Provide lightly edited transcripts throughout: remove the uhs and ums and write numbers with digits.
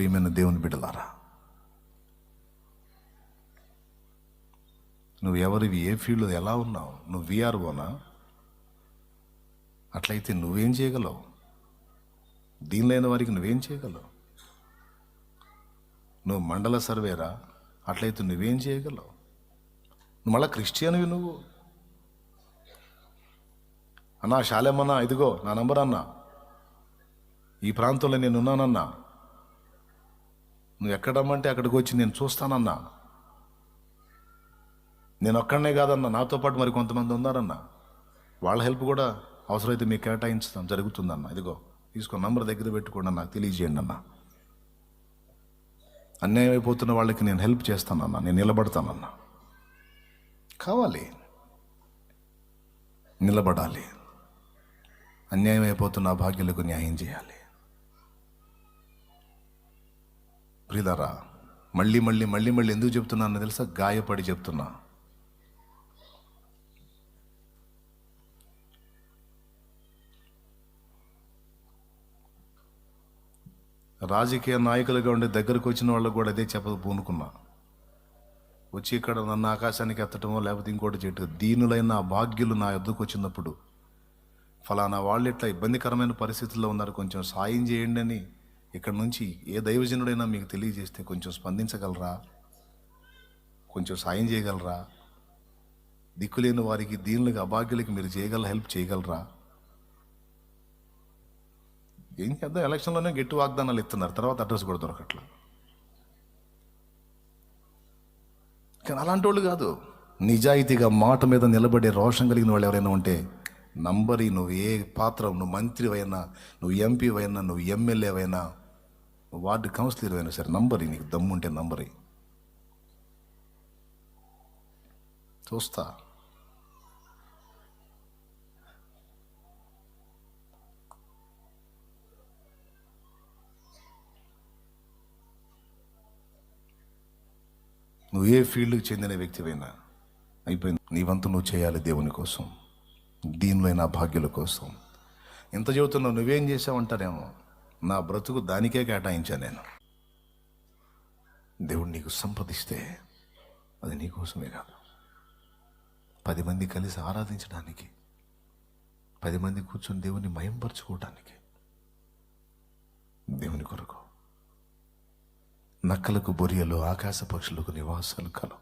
ప్రియమైన దేవుని బిడ్డలారా, నువ్వు ఎవరివి, ఏ ఫీల్డ్లో ఎలా ఉన్నావు? నువ్వు విఆర్ఓనా? అట్లయితే నువ్వేం చేయగలవు? దీని లేని వారికి నువ్వేం చేయగలవు? నువ్వు మండల సర్వేరా? అట్లయితే నువ్వేం చేయగలవు? నువ్వు మళ్ళా క్రిస్టియన్వి. నువ్వు అన్నా శాలేమన్నా, ఇదిగో నా నంబర్ అన్నా, ఈ ప్రాంతంలో నేను ఉన్నానన్నా, నువ్వు ఎక్కడమ్మంటే అక్కడికి వచ్చి నేను చూస్తానన్నా. నేను ఒక్కడనే కాదన్నా, నాతో పాటు మరి కొంతమంది ఉన్నారన్నా, వాళ్ళ హెల్ప్ కూడా అవసరమైతే మీకు కేటాయించడం జరుగుతుందన్న. ఇదిగో తీసుకో, నంబర్ దగ్గర పెట్టుకోండి, నాకు తెలియజేయండి అన్న. అన్యాయం అయిపోతున్న వాళ్ళకి నేను హెల్ప్ చేస్తానన్నా, నేను నిలబడతానన్నా. కావాలి, నిలబడాలి. అన్యాయం అయిపోతున్న భాగ్యులకు న్యాయం చేయాలి. ప్రియులారా, మళ్ళీ మళ్ళీ మళ్ళీ మళ్ళీ ఎందుకు చెప్తున్నాను తెలుసా? గాయపడి చెప్తున్నా. రాజకీయ నాయకులుగా ఉండే దగ్గరకు వచ్చిన వాళ్ళకు కూడా అదే చెప్పదు పూనుకున్నా. వచ్చి ఇక్కడ నన్ను ఆకాశానికి ఎత్తటమో లేకపోతే ఇంకోటి చేయటం. దీనులైన భాగ్యులు నా యొద్దకు వచ్చినప్పుడు, ఫలానా వాళ్ళు ఇట్లా ఇబ్బందికరమైన పరిస్థితుల్లో ఉన్నారు, కొంచెం సాయం చేయండి అని ఇక్కడ నుంచి ఏ దైవజనుడైనా మీకు తెలియజేస్తే కొంచెం స్పందించగలరా? కొంచెం సాయం చేయగలరా? దిక్కులేని వారికి, దీనులకి, అభాగ్యులకి మీరు చేయగల హెల్ప్ చేయగలరా? ఏం చేద్దాం, ఎలక్షన్లోనే గట్టి వాగ్దానాలు ఇస్తున్నారు, తర్వాత అడ్రస్ కూడా దొరకట్లా. కానీ అలాంటి వాళ్ళు కాదు, నిజాయితీగా మాట మీద నిలబడే రోషం కలిగిన వాళ్ళు ఎవరైనా ఉంటే నంబరి. నువ్వు ఏ పాత్ర, నువ్వు మంత్రివైనా, నువ్వు ఎంపీవైనా, నువ్వు ఎమ్మెల్యేవైనా, వార్డు కౌన్సిలర్ అయినా సరే, నంబరి. నీకు దమ్ముంటే నంబరి. చూస్తా. నువ్వు ఏ ఫీల్డ్కి చెందిన వ్యక్తివైనా అయిపోయింది. నీ వంతు నువ్వు చేయాలి దేవుని కోసం, దీనివైనా భాగ్యుల కోసం. ఇంత చెబుతున్నావు, నువ్వేం చేసావంటారేమో. నా బ్రతుకు దానికే కేటాయించా నేను. దేవుడు నీకు సంపదిస్తే అది నీకోసమే కాదు, 10 మంది కలిసి ఆరాధించడానికి, 10 మంది కూర్చొని దేవుని మయంపరచుకోవడానికి, దేవుని కొరకు. నక్కలకు బొరియలు, ఆకాశ పక్షులకు నివాసాలు కలవు,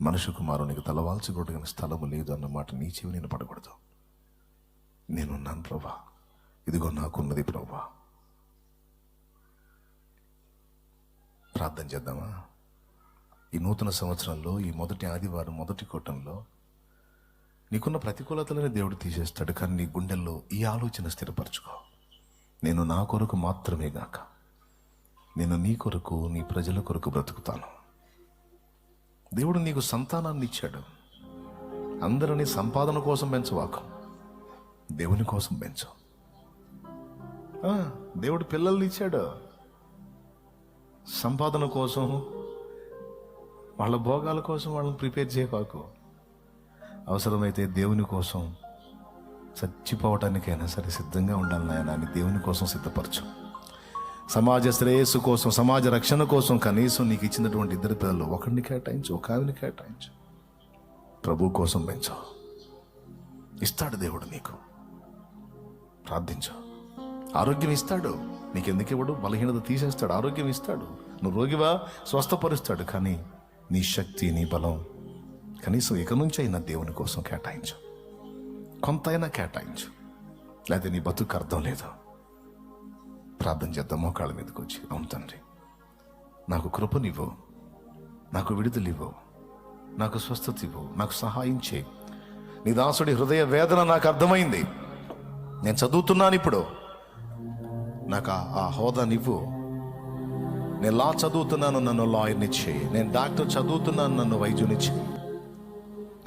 మనుషు కుమారునికి తలవాల్చుకోవడానికి స్థలము లేదు అన్నమాట నీ చెవి నేను పడకూడదు. నేనున్నాను ప్రభా, ఇదిగో నాకున్నది ప్రభా. ప్రార్థన చేద్దామా? ఈ నూతన సంవత్సరంలో, ఈ మొదటి ఆదివారం, మొదటి కూటంలో నీకున్న ప్రతికూలతలని దేవుడు తీసేస్తాడు. కానీ నీ గుండెల్లో ఈ ఆలోచన స్థిరపరచుకో. నేను నా కొరకు మాత్రమే గాక, నేను నీ కొరకు, నీ ప్రజల కొరకు బ్రతుకుతాను. దేవుడు నీకు సంతానాన్ని ఇచ్చాడు. అందరినీ సంపాదన కోసం పెంచవాకు, దేవుని కోసం పెంచు. దేవుడు పిల్లల్ని ఇచ్చాడు, సంపాదన కోసం, వాళ్ళ భోగాల కోసం వాళ్ళని ప్రిపేర్ చేయవాకు. అవసరమైతే దేవుని కోసం చచ్చిపోవటానికైనా సరే సిద్ధంగా ఉండాలి నాయన అని దేవుని కోసం సిద్ధపరచు. సమాజ శ్రేయస్సు కోసం, సమాజ రక్షణ కోసం కనీసం నీకు ఇచ్చినటువంటి 2 పిల్లలు, ఒకరిని కేటాయించు, ఒక ఆవిని కేటాయించు. ప్రభు కోసం పెంచు, ఇస్తాడు దేవుడు నీకు. ప్రార్థించు. ఆరోగ్యం ఇస్తాడు. నీకెందుకు ఇవ్వడు? బలహీనత తీసేస్తాడు, ఆరోగ్యం ఇస్తాడు. నువ్వు రోగివా, స్వస్థపరుస్తాడు. కానీ నీ శక్తి, నీ బలం కనీసం ఇక నుంచి అయినా దేవుని కోసం కేటాయించు. కొంతైనా కేటాయించు, లేకపోతే నీ బతుకు అర్థం లేదు. ప్రార్థన చేద్దాం మోకాళ్ళ మీదకి వచ్చి. అవును తండ్రి, నాకు కృపనివ్వు, నాకు విడుదలివ్వు, నాకు స్వస్థత ఇవ్వు, నాకు సహాయం చేయి. నీ దాసుడి హృదయ వేదన నాకు అర్థమైంది. నేను చదువుతున్నాను ఇప్పుడు, నాకు ఆ హోదానివ్వు. నేను లా చదువుతున్నాను, నన్ను లాయర్ని చేయి. నేను డాక్టర్ చదువుతున్నాను, నన్ను వైద్యుని చేయి.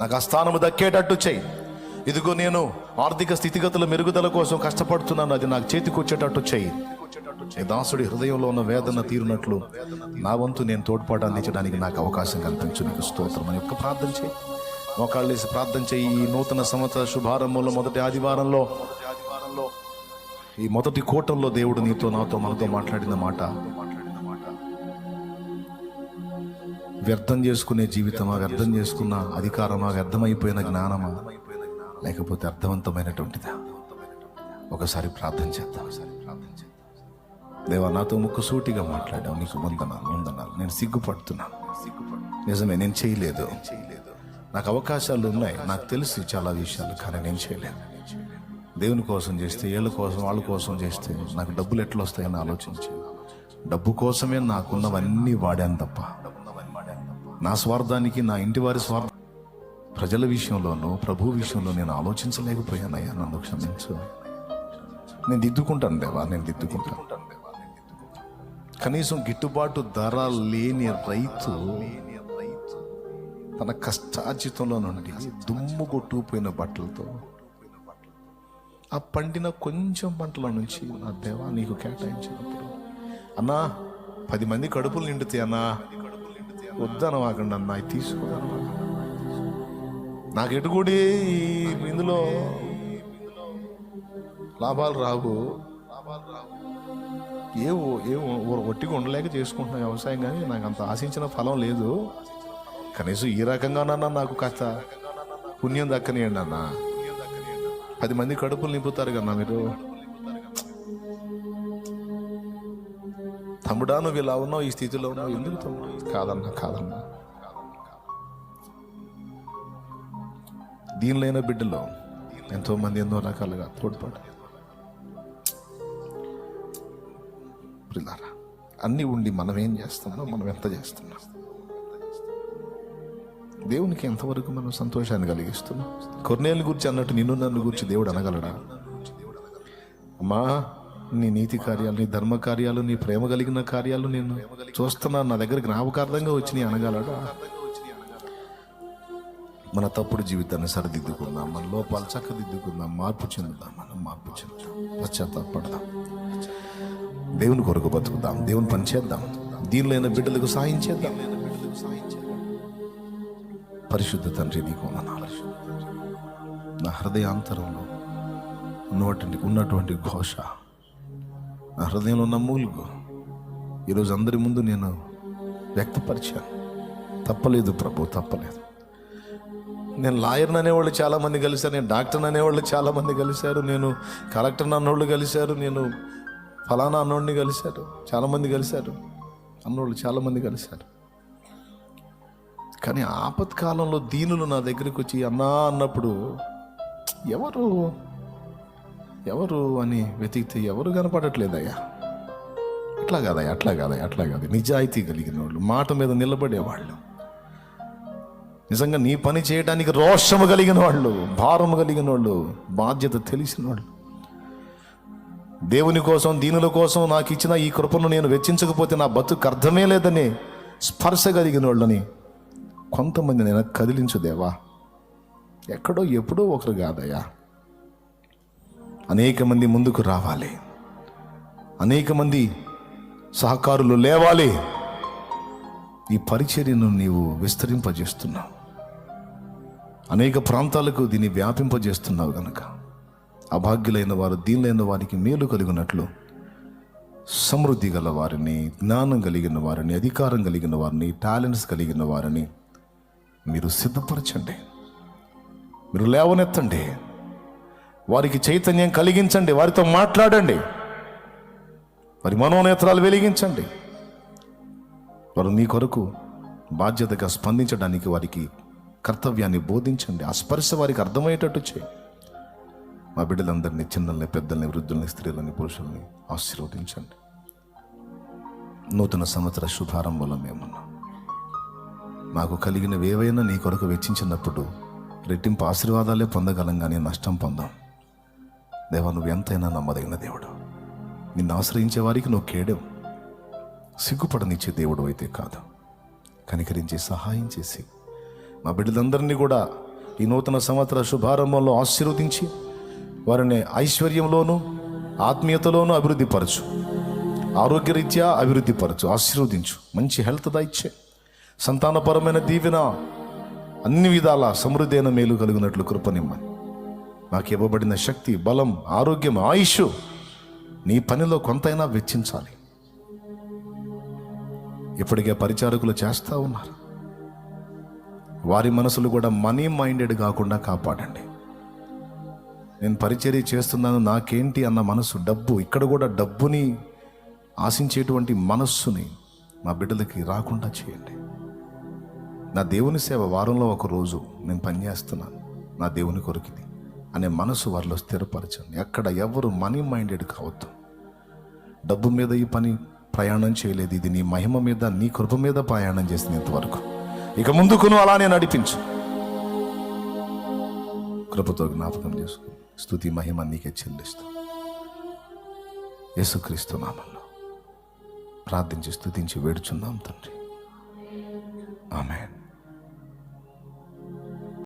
నాకు ఆ స్థానము దక్కేటట్టు చేయి. ఇదిగో నేను ఆర్థిక స్థితిగతుల మెరుగుదల కోసం కష్టపడుతున్నాను, అది నాకు చేతికి వచ్చేటట్టు చేయి. దాసుడి హృదయంలో ఉన్న వేదన తీరునట్లు నా వంతు నేను తోడ్పాటు అందించడానికి నాకు అవకాశం కల్పించు. నీకు స్తోత్రం అని ఒక్క ప్రార్థన చేయి. మోకాళ్ళు వేసి ప్రార్థన చేయి. ఈ నూతన సంవత్సర శుభారంభంలో, మొదటి ఆదివారంలో, ఈ మొదటి కూటంలో దేవుడు నీతో, నాతో, మనతో మాట్లాడిన మాట వ్యర్థం చేసుకునే జీవితమా, వ్యర్థం చేసుకున్న అధికారమా, వ్యర్థమైపోయిన జ్ఞానమా, లేకపోతే అర్థవంతమైనటువంటిదా? ఒకసారి ప్రార్థన చేద్దాం. దేవా, నాతో ముక్కుసూటిగా మాట్లాడావు, నీకు వందనాలు. నేను సిగ్గుపడుతున్నాను. నిజమే, నేను చేయలేదు. నాకు అవకాశాలు ఉన్నాయి, నాకు తెలుసు చాలా విషయాలు, కానీ నేను చేయలేదు. దేవుని కోసం చేస్తే, ఏళ్ళ కోసం, వాళ్ళ కోసం చేస్తే నాకు డబ్బులు ఎట్లా వస్తాయని ఆలోచించి డబ్బు కోసమే నాకున్నవన్నీ వాడాను తప్ప నా స్వార్థానికి, నా ఇంటి వారి స్వార్థం, ప్రజల విషయంలోనూ ప్రభు విషయంలో నేను ఆలోచించలేకపోయానయ్యా. నన్ను క్షమించు. నేను దిద్దుకుంటాను దేవా, నేను దిద్దుకుంటాను. కనీసం గిట్టుబాటు ధర లేని రైతు తన కష్టార్జితంలో నుండి దుమ్ము కొట్టుకుపోయిన బట్టలతో ఆ పండిన కొంచెం పంటల నుంచి నా దేవా నీకు కేటాయించినప్పుడు, అన్నా 10 మంది కడుపులు నిండుతాయి అన్నా, వద్దనవాకండి అన్నా, ఇది తీసుకోదన్నా. నాకు ఎటుకూడి ఇందులో లాభాలు రావు, ఒట్టిగా ఉండలేక చేసుకుంటున్నా వ్యవసాయం, కానీ నాకు అంత ఆశించిన ఫలం లేదు. కనీసం ఈ రకంగానన్నా నాకు కాస్త పుణ్యం దక్కనియండి అన్న. 10 మంది కడుపులు నింపుతారు కన్నా మీరు. తమ్ముడా, నువ్వు ఇలా ఉన్నావు, ఈ స్థితిలో ఉన్నావు, ఎందుకు తమ్ముడు? కాదన్నా. దీనిలైన బిడ్డలో ఎంతో మంది ఎన్నో రకాలుగా తోడ్పడ్డారు. పిల్లారా, అన్నీ ఉండి మనం ఏం చేస్తున్నాం, మనం ఎంత చేస్తున్నాం, దేవునికి ఎంతవరకు మనం సంతోషాన్ని కలిగిస్తున్నాం? కొర్నేలు గురించి అన్నట్టు నిన్ను నన్ను గురించి దేవుడు అనగలడా? అమ్మా, నీ నీతి కార్యాలు, నీ ధర్మ కార్యాలు, నీ ప్రేమ కలిగిన కార్యాలు నేను చూస్తున్నాను, నా దగ్గర జ్ఞాపకార్థంగా వచ్చి అనగలడా? మన తప్పుడు జీవితాన్ని సరిదిద్దుకుందాం, మన లోపాలు చక్కదిద్దుకుందాం, మార్పు చెందుదాం, పశ్చాత్తాపడదాం, దేవుని కొరకు బతుకుదాం, దేవుని పని చేద్దాం, దీనిలైన బిడ్డలకు సాయం చేద్దాం. పరిశుద్ధ తండ్రి, నీకు వందనాలు. నా హృదయాంతరంలో ఉన్నటువంటి ఘోష, నా హృదయంలో ఉన్న మూలుగు ఈరోజు అందరి ముందు నేను వ్యక్తపరిచాను. తప్పలేదు ప్రభు, తప్పలేదు. నేను లాయర్ని అనేవాళ్ళు చాలామంది కలిశారు, నేను డాక్టర్ని అనేవాళ్ళు చాలామంది కలిశారు, నేను కలెక్టర్ని అన్నోళ్ళు కలిశారు, నేను ఫలానా అన్నోడిని కలిశారు, చాలామంది కలిశారు, అన్నోళ్ళు చాలామంది కలిశారు. కానీ ఆపత్కాలంలో దీనులు నా దగ్గరికి వచ్చి అన్నా అన్నప్పుడు ఎవరు అని వెతికితే ఎవరు కనపడట్లేదయ్యా. అట్లా కాదు. నిజాయితీ కలిగిన వాళ్ళు, మాట మీద నిలబడేవాళ్ళు, నిజంగా నీ పని చేయడానికి రోషము కలిగిన వాళ్ళు, భారము కలిగిన వాళ్ళు, బాధ్యత తెలిసిన వాళ్ళు, దేవుని కోసం, దీనుల కోసం నాకు ఇచ్చిన ఈ కృపను నేను వెచ్చించకపోతే నా బతుకు అర్థమే లేదని స్పర్శ కలిగిన వాళ్ళని కొంతమంది నేను కదిలించు దేవా. ఎక్కడో ఎప్పుడో ఒకరు కాదయ్యా, అనేక మంది ముందుకు రావాలి, అనేక మంది సహకారులు లేవాలి. ఈ పరిచర్యను నీవు విస్తరింపజేస్తున్నావు, అనేక ప్రాంతాలకు దీన్ని వ్యాపింపజేస్తున్నావు గనక అభాగ్యులైన వారు, దీనులైన వారికి మేలు కలిగినట్లు సమృద్ధి గల వారిని, జ్ఞానం కలిగిన వారిని, అధికారం కలిగిన వారిని, టాలెంట్స్ కలిగిన వారిని మీరు సిద్ధపరచండి, మీరు లేవనెత్తండి, వారికి చైతన్యం కలిగించండి, వారితో మాట్లాడండి, వారి మనోనేత్రాలు వెలిగించండి. వారు నీ కొరకు బాధ్యతగా స్పందించడానికి వారికి కర్తవ్యాన్ని బోధించండి. ఆ స్పర్శ వారికి అర్థమయ్యేటట్టు చేయి. మా బిడ్డలందరినీ, చిన్నల్ని, పెద్దల్ని, వృద్ధుల్ని, స్త్రీలని, పురుషుల్ని ఆశీర్వదించండి. నూతన సంవత్సర శుభారంభంలో మేమున్నాం. మాకు కలిగినవి ఏవైనా నీ కొరకు వెచ్చించినప్పుడు రెట్టింపు ఆశీర్వాదాలే పొందగలం, కానీ నష్టం పొందాం. దేవా, నువ్వు ఎంతైనా నమ్మదగిన దేవుడు. నిన్ను ఆశ్రయించే వారికి నువ్వు కేడవు, సిగ్గుపడనిచ్చే దేవుడు అయితే కాదు. కనికరించి సహాయం చేసి మా బిడ్డలందరినీ కూడా ఈ నూతన సంవత్సర శుభారంభంలో ఆశీర్వదించి వారిని ఐశ్వర్యంలోనూ ఆత్మీయతలోనూ అభివృద్ధిపరచు, ఆరోగ్యరీత్యా అభివృద్ధిపరచు, ఆశీర్వదించు, మంచి హెల్త్ దయచే, సంతానపరమైన దీవెన, అన్ని విధాల సమృద్ధి అయిన మేలు కలిగినట్లు కృపనిమ్మని. నాకు ఇవ్వబడిన శక్తి, బలం, ఆరోగ్యం, ఆయుష్ నీ పనిలో కొంతైనా వెచ్చించాలి. ఇప్పటికే పరిచారకులు చేస్తూ ఉన్నారు, వారి మనసులు కూడా మనీ మైండెడ్ కాకుండా కాపాడండి. నేను పరిచర్య చేస్తున్నాను నాకేంటి అన్న మనసు, డబ్బు, ఇక్కడ కూడా డబ్బుని ఆశించేటువంటి మనస్సుని మా బిడ్డలకి రాకుండా చేయండి. నా దేవుని సేవ వారంలో ఒక రోజు నేను పనిచేస్తున్నాను, నా దేవుని కొరికిది అనే మనసు వారిలో స్థిరపరచండి. అక్కడ ఎవరు మనీ మైండెడ్ కావద్దు. డబ్బు మీద ఈ పని ప్రయాణం చేయలేదు, ఇది నీ మహిమ మీద, నీ కృప మీద ప్రయాణం చేసింది ఇంతవరకు. ఇక ముందుకును అలానే నడిపించు. కృపతో జ్ఞాపకం చేసుకుని స్తుతి మహిమ నీకే చెల్లిస్తూ యేసుక్రీస్తు నామములో ప్రార్థించి స్తుతించి వేడుచున్నాం తండ్రి. ఆమేన్.